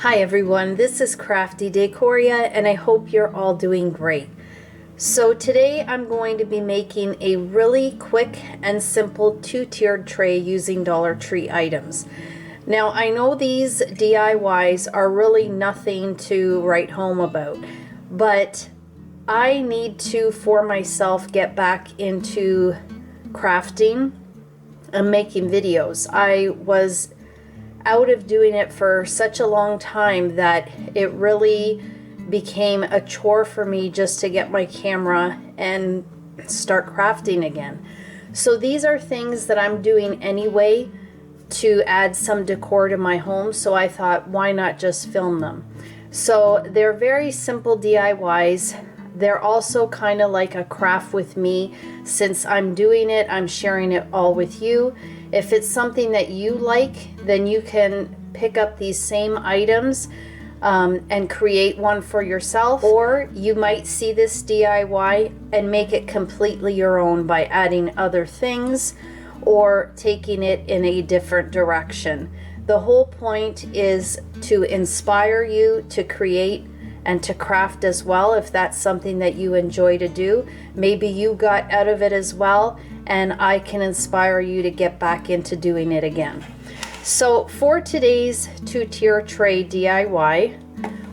Hi everyone, this is Crafty Decoria and I hope you're all doing great. So today I'm going to be making a really quick and simple two-tiered tray using Dollar Tree items. Now I know these DIYs are really nothing to write home about, but I need to, for myself, get back into crafting and making videos. I was out of doing it for such a long time that it really became a chore for me just to get my camera and start crafting again. So these are things that I'm doing anyway to add some decor to my home, so I thought, why not just film them? So they're very simple DIYs. They're also kind of like a craft with me. Since I'm doing it, I'm sharing it all with you. If it's something that you like, then you can pick up these same items and create one for yourself, or you might see this DIY and make it completely your own by adding other things or taking it in a different direction. The whole point is to inspire you to create and to craft as well, if that's something that you enjoy to do. Maybe you got out of it as well, and I can inspire you to get back into doing it again. So for today's two-tier tray DIY,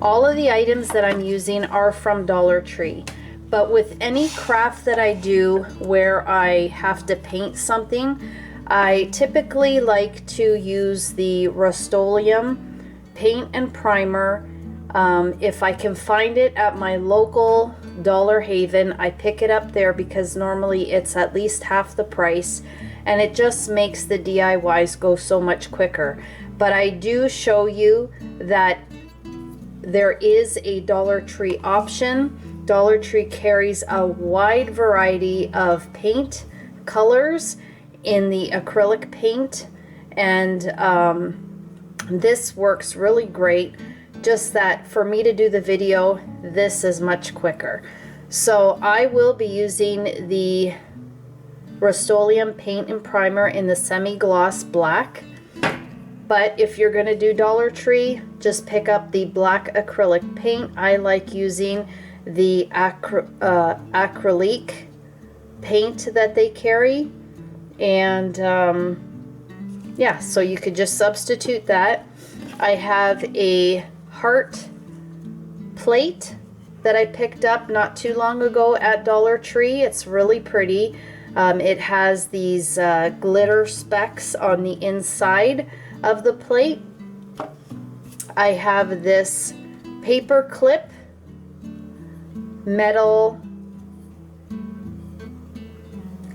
all of the items that I'm using are from Dollar Tree. But with any craft that I do where I have to paint something, I typically like to use the Rust-Oleum paint and primer. If I can find it at my local Dollar Haven, I pick it up there because normally it's at least half the price, and it just makes the DIYs go so much quicker. But I do show you that there is a Dollar Tree option. Dollar Tree carries a wide variety of paint colors in the acrylic paint, and this works really great. Just that for me to do the video, this is much quicker. So I will be using the Rust-Oleum paint and primer in the semi-gloss black. But if you're going to do Dollar Tree, just pick up the black acrylic paint. I like using the acrylic paint that they carry. And yeah, so you could just substitute that. I have a heart plate that I picked up not too long ago at Dollar Tree. It's really pretty. It has these glitter specks on the inside of the plate. I have this paper clip metal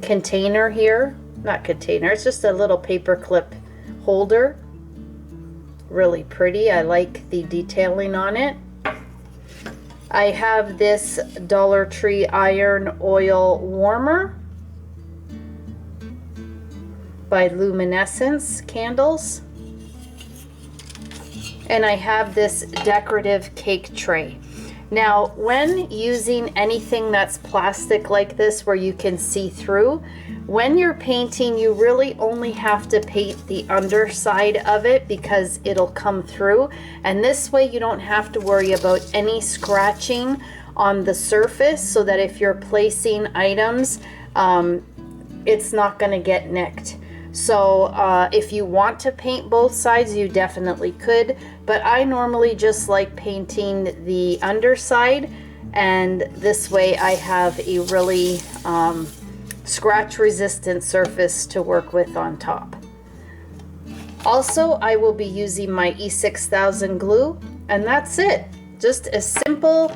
container here. Not container, it's just a little paper clip holder. Really pretty. I like the detailing on it. I have this Dollar Tree iron oil warmer by Luminescence candles. And I have this decorative cake tray. Now, when using anything that's plastic like this where you can see through, when you're painting, you really only have to paint the underside of it because it'll come through. And this way you don't have to worry about any scratching on the surface, so that if you're placing items, it's not going to get nicked. So if you want to paint both sides, you definitely could, but I normally just like painting the underside, and this way I have a really scratch resistant surface to work with on top. Also, I will be using my E6000 glue, and that's it. Just a simple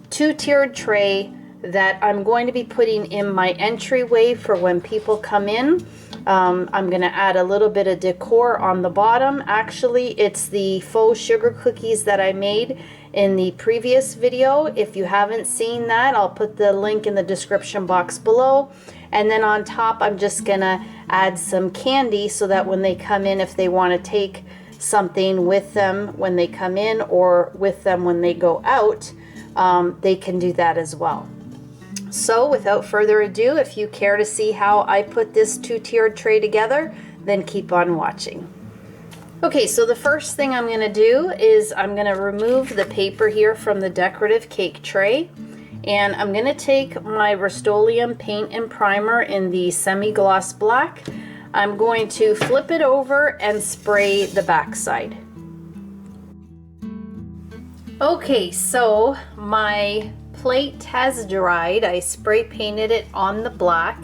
two-tiered tray that I'm going to be putting in my entryway for when people come in. I'm going to add a little bit of decor on the bottom. Actually, it's the faux sugar cookies that I made in the previous video. If you haven't seen that, I'll put the link in the description box below. And then on top, I'm just going to add some candy so that when they come in, if they want to take something with them when they come in or with them when they go out, they can do that as well. So without further ado, if you care to see how I put this two-tiered tray together, then keep on watching. Okay, so the first thing I'm going to do is I'm going to remove the paper here from the decorative cake tray. And I'm going to take my Rust-Oleum paint and primer in the semi-gloss black. I'm going to flip it over and spray the backside. Okay, so my plate has dried. I spray painted it on the black,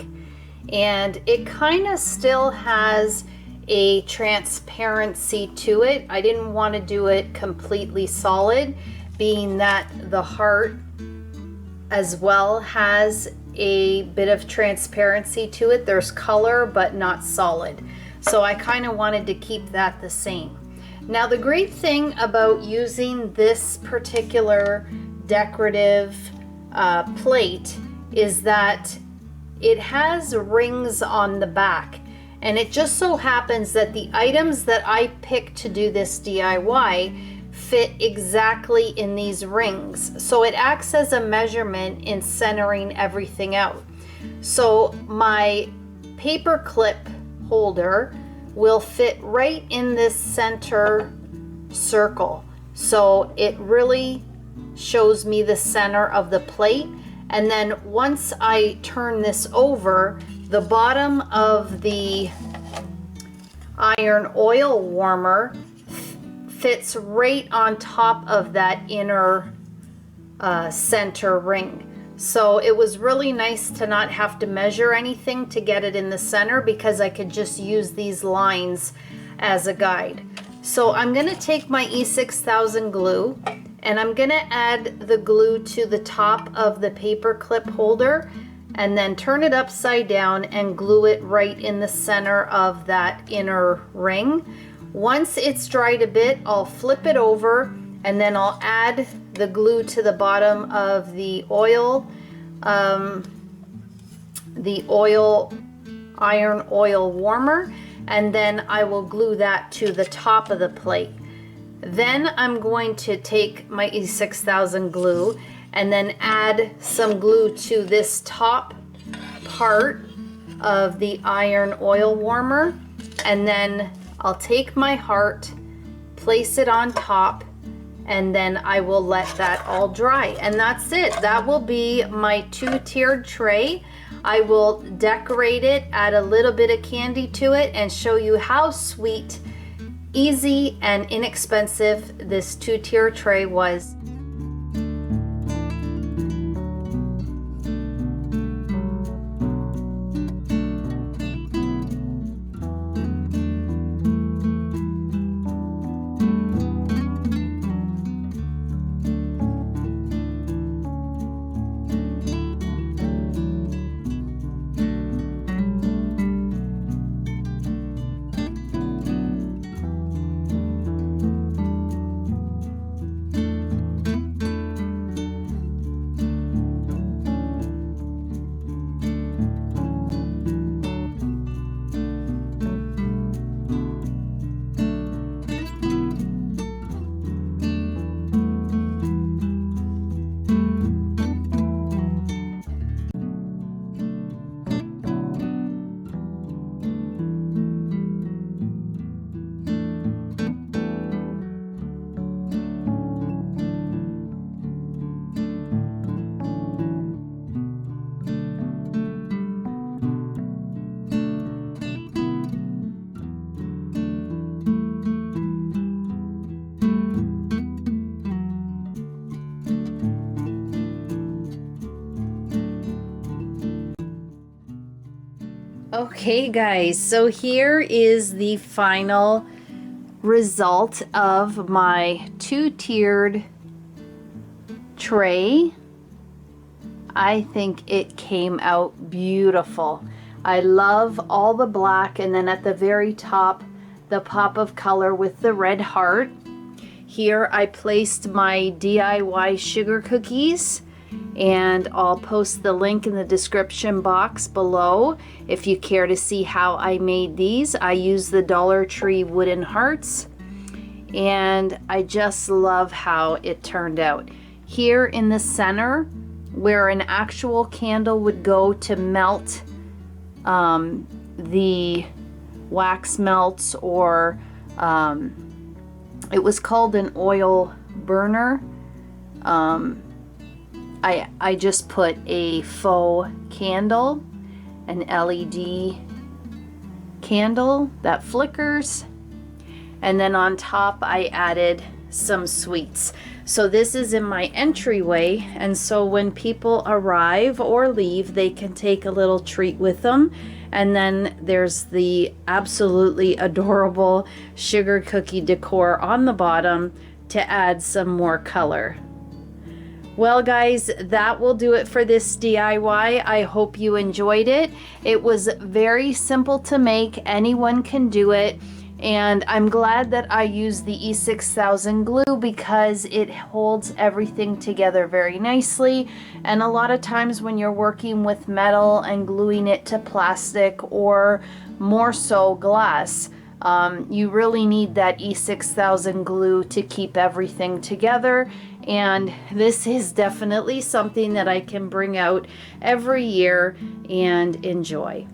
and it kind of still has a transparency to it. I didn't want to do it completely solid, being that the heart as well has a bit of transparency to it. There's color but not solid. So I kind of wanted to keep that the same. Now the great thing about using this particular decorative plate is that it has rings on the back, and it just so happens that the items that I picked to do this DIY fit exactly in these rings. So it acts as a measurement in centering everything out. So my paper clip holder will fit right in this center circle. So it really shows me the center of the plate. And then once I turn this over, the bottom of the iron oil warmer fits right on top of that inner center ring. So it was really nice to not have to measure anything to get it in the center, because I could just use these lines as a guide. So I'm going to take my E6000 glue, and I'm going to add the glue to the top of the paper clip holder, and then turn it upside down and glue it right in the center of that inner ring. Once it's dried a bit, I'll flip it over, and then I'll add the glue to the bottom of the iron oil warmer, and then I will glue that to the top of the plate. Then I'm going to take my E6000 glue and then add some glue to this top part of the iron oil warmer, and then I'll take my heart, place it on top, and then I will let that all dry. And that's it. That will be my two-tiered tray. I will decorate it, add a little bit of candy to it, and show you how sweet, easy, and inexpensive this two-tier tray was. Okay guys, so here is the final result of my two-tiered tray. I think it came out beautiful. I love all the black, and then at the very top the pop of color with the red heart. Here I placed my DIY sugar cookies, and I'll post the link in the description box below if you care to see how I made these. I use the Dollar Tree wooden hearts, and I just love how it turned out. Here in the center, where an actual candle would go to melt the wax melts or It was called an oil burner. I just put a faux candle, an LED candle that flickers, and then on top I added some sweets. So this is in my entryway, and so when people arrive or leave, they can take a little treat with them. And then there's the absolutely adorable sugar cookie decor on the bottom to add some more color. Well guys, that will do it for this DIY. I hope you enjoyed it. It was very simple to make. Anyone can do it. And I'm glad that I used the E6000 glue because it holds everything together very nicely. And a lot of times when you're working with metal and gluing it to plastic, or more so glass, you really need that E6000 glue to keep everything together. And this is definitely something that I can bring out every year and enjoy.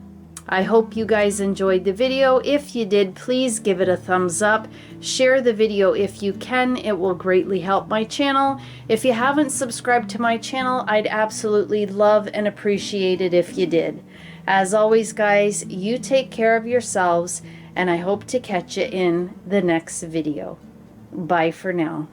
I hope you guys enjoyed the video. If you did, please give it a thumbs up. Share the video if you can. It will greatly help my channel. If you haven't subscribed to my channel, I'd absolutely love and appreciate it if you did. As always, guys, you take care of yourselves, and I hope to catch you in the next video. Bye for now.